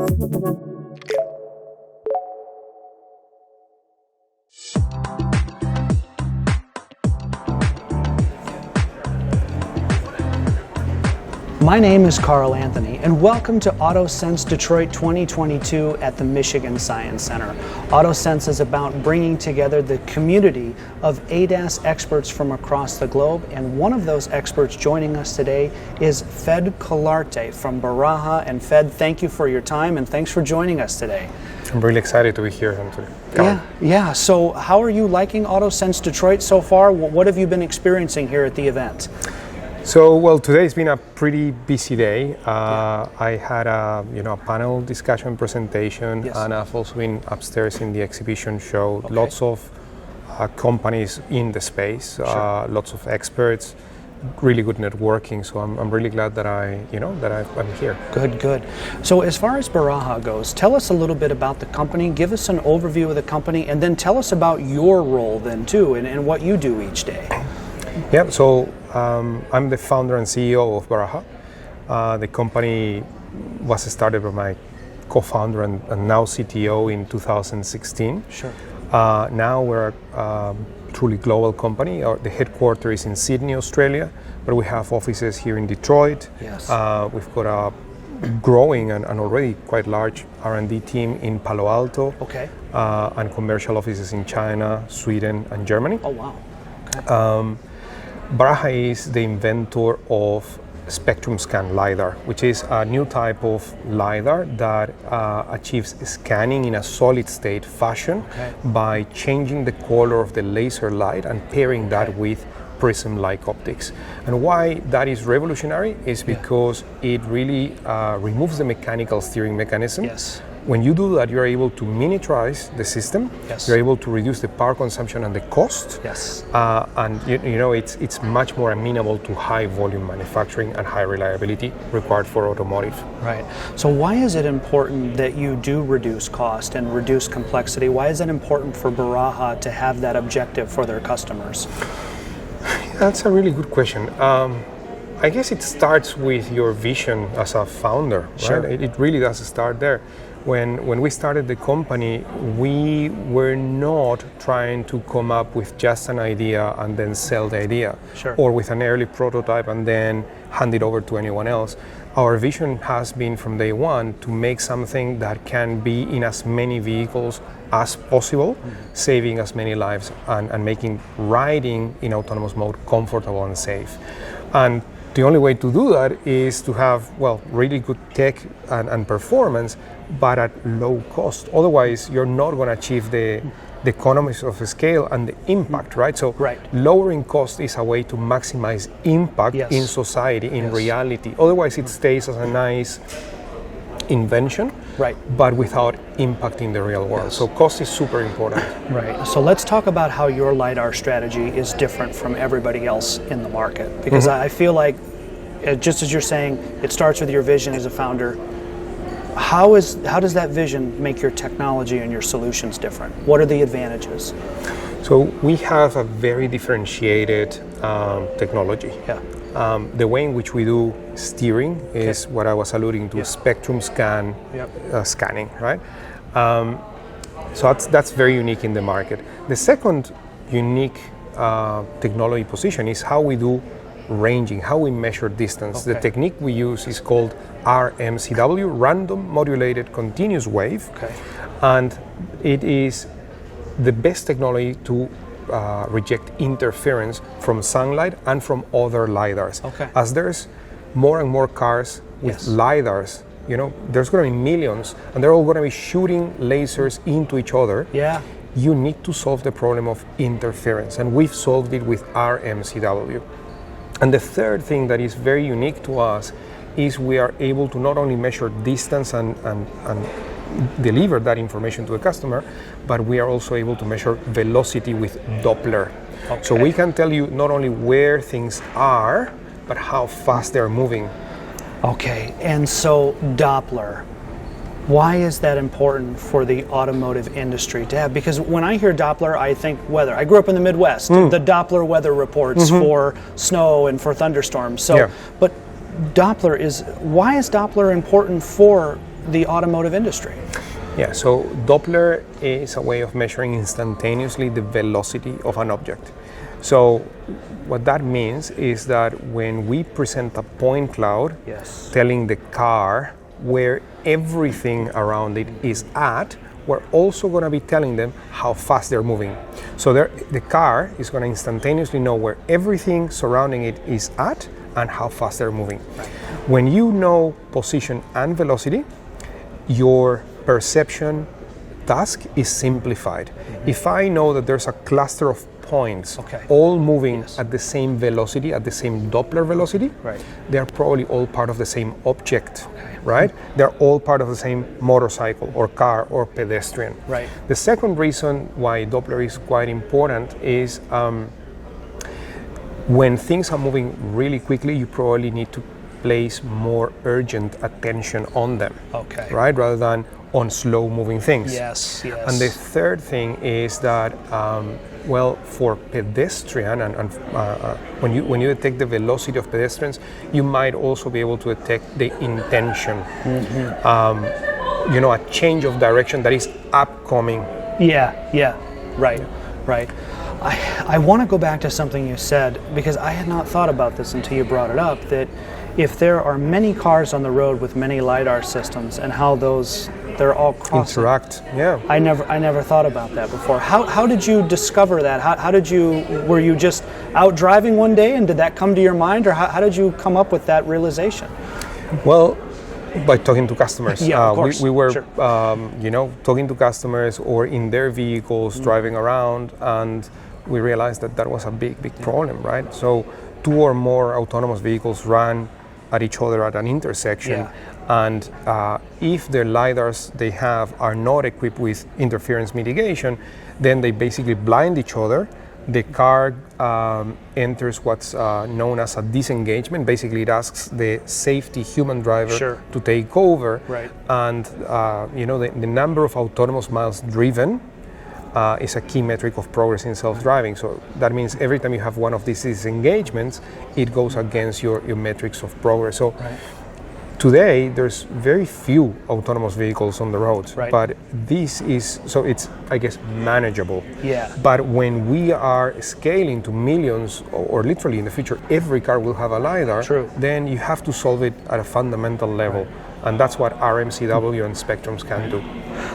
My name is Carl Anthony, and welcome to AutoSense Detroit 2022 at the Michigan Science Center. AutoSense is about bringing together the community of ADAS experts from across the globe, and one of those experts joining us today is Fed Collarte from Baraja. And Fed, thank you for your time, and thanks for joining us today. I'm really excited to be here today. Yeah. So how are you liking AutoSense Detroit so far? What have you been experiencing here at the event? So, well, today's been a pretty busy day. I had a panel discussion presentation, and I've also been upstairs in the exhibition show. Okay. Lots of companies in the space, lots of experts, really good networking. So I'm really glad that I'm here. Good. So as far as Baraja goes, tell us a little bit about the company. Give us an overview of the company, and then tell us about your role then too, and what you do each day. Yeah. So. I'm the founder and CEO of Baraja. The company was started by my co-founder and now CTO in 2016. Sure. Now we're a truly global company. The headquarters is in Sydney, Australia, but we have offices here in Detroit. Yes. We've got a growing and already quite large R&D team in Palo Alto. Okay. And commercial offices in China, Sweden, and Germany. Oh, wow. Okay. Baraja is the inventor of spectrum scan LiDAR, which is a new type of LiDAR that achieves scanning in a solid state fashion by changing the color of the laser light and pairing that with prism-like optics. And why that is revolutionary is because it really removes the mechanical steering mechanism. Yes. When you do that, you're able to miniaturize the system. Yes. You're able to reduce the power consumption and the cost. Yes. And it's much more amenable to high volume manufacturing and high reliability required for automotive. Right. So why is it important that you do reduce cost and reduce complexity? Why is it important for Baraja to have that objective for their customers? That's a really good question. I guess it starts with your vision as a founder. Sure. Right? It really does start there. When we started the company, we were not trying to come up with just an idea and then sell the idea, or with an early prototype and then hand it over to anyone else. Our vision has been from day one to make something that can be in as many vehicles as possible, saving as many lives and making riding in autonomous mode comfortable and safe. And the only way to do that is to have, really good tech and performance, but at low cost. Otherwise, you're not going to achieve the economies of scale and the impact, right? So lowering cost is a way to maximize impact in society, in reality. Otherwise, it stays as a nice invention, but without impacting the real world. So cost is super important. Right. So let's talk about how your LiDAR strategy is different from everybody else in the market. Because I feel like, just as you're saying, it starts with your vision as a founder. How does that vision make your technology and your solutions different? What are the advantages? So we have a very differentiated technology. Yeah. The way in which we do steering is what I was alluding to, spectrum scan scanning, right? So that's very unique in the market. The second unique technology position is how we do ranging, how we measure distance. The technique we use is called RMCW, Random Modulated Continuous Wave, and it is the best technology to reject interference from sunlight and from other LiDARs. As there's more and more cars with LiDARs, there's going to be millions, and they're all going to be shooting lasers into each other. Yeah. You need to solve the problem of interference, and we've solved it with RMCW. And the third thing that is very unique to us is we are able to not only measure distance and deliver that information to the customer, but we are also able to measure velocity with Doppler. So we can tell you not only where things are, but how fast they're moving. Okay, and so Doppler, why is that important for the automotive industry to have? Because when I hear Doppler, I think weather. I grew up in the Midwest, the Doppler weather reports for snow and for thunderstorms. So, but why is Doppler important for the automotive industry? Yeah, so Doppler is a way of measuring instantaneously the velocity of an object. So what that means is that when we present a point cloud telling the car where everything around it is at, we're also going to be telling them how fast they're moving. So the car is going to instantaneously know where everything surrounding it is at and how fast they're moving. Right. When you know position and velocity, your perception task is simplified. Mm-hmm. If I know that there's a cluster of points all moving at the same velocity, at the same Doppler velocity, they're probably all part of the same object, right? They're all part of the same motorcycle or car or pedestrian. Right. The second reason why Doppler is quite important is when things are moving really quickly, you probably need to place more urgent attention on them, right? Rather than on slow moving things. Yes. And the third thing is that, for pedestrian and when you detect the velocity of pedestrians, you might also be able to detect the intention. Mm-hmm. A change of direction that is upcoming. Right. I want to go back to something you said, because I had not thought about this until you brought it up, that if there are many cars on the road with many LiDAR systems and how they're all crossing. Interact, yeah. I never thought about that before. How did you discover that? Were you just out driving one day and did that come to your mind, or how did you come up with that realization? Well, by talking to customers. Of course. We were, talking to customers or in their vehicles, driving around, and we realized that was a big problem, right? So 2 or more autonomous vehicles run at each other at an intersection, and if the LiDARs they have are not equipped with interference mitigation, then they basically blind each other. The car enters what's known as a disengagement. Basically, it asks the safety human driver to take over, and the number of autonomous miles driven is a key metric of progress in self-driving. So that means every time you have one of these disengagements, it goes against your metrics of progress. So today, there's very few autonomous vehicles on the roads, but it's, I guess, manageable. Yeah. But when we are scaling to millions, or literally in the future, every car will have a LiDAR, then you have to solve it at a fundamental level. And that's what RMCW and spectrums can do.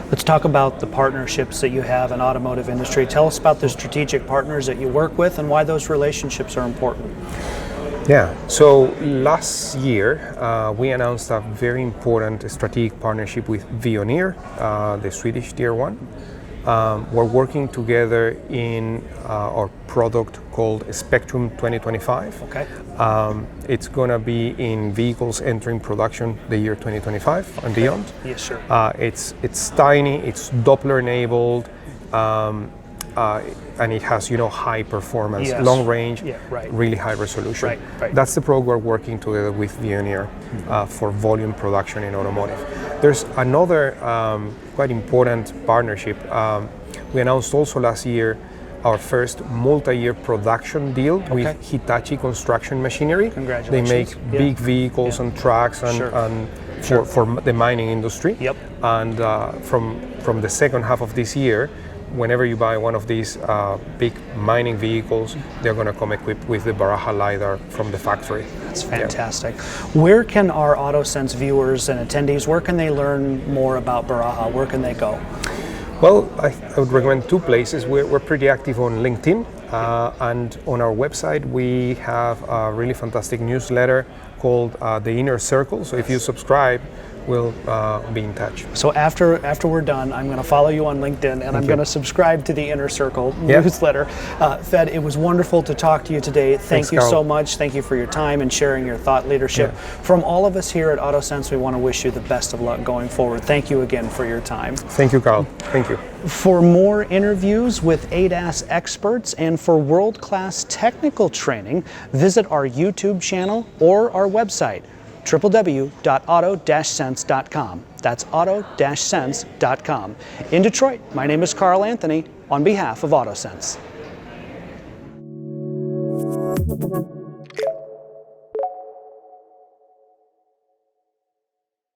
Let's talk about the partnerships that you have in automotive industry. Tell us about the strategic partners that you work with and why those relationships are important. Yeah, so last year we announced a very important strategic partnership with Veoneer, the Swedish Tier 1. We're working together in our product called Spectrum 2025. It's going to be in vehicles entering production the year 2025 and beyond. Yes, sir. It's tiny, it's Doppler enabled, and it has high performance, long range, really high resolution. That's the product we're working together with Veoneer for volume production in automotive. There's another quite important partnership. We announced also last year our first multi-year production deal with Hitachi Construction Machinery. Congratulations. They make big vehicles and trucks and for the mining industry. And from the second half of this year, whenever you buy one of these big mining vehicles, they're going to come equipped with the Baraja LiDAR from the factory. That's fantastic. Where can our AutoSense viewers and attendees, where can they learn more about Baraja? Where can they go? Well, I would recommend 2 places. We're pretty active on LinkedIn, and on our website we have a really fantastic newsletter called The Inner Circle. So if you subscribe, we'll be in touch. So after we're done, I'm going to follow you on LinkedIn, and I'm going to subscribe to the Inner Circle newsletter. Fed, it was wonderful to talk to you today. Thank you so much. Thank you for your time and sharing your thought leadership. From all of us here at AutoSense, we want to wish you the best of luck going forward. Thank you again for your time. Thank you, Carl. Thank you. For more interviews with ADAS experts and for world-class technical training, visit our YouTube channel or our website, www.auto-sense.com. That's auto-sense.com. In Detroit, my name is Carl Anthony on behalf of AutoSense.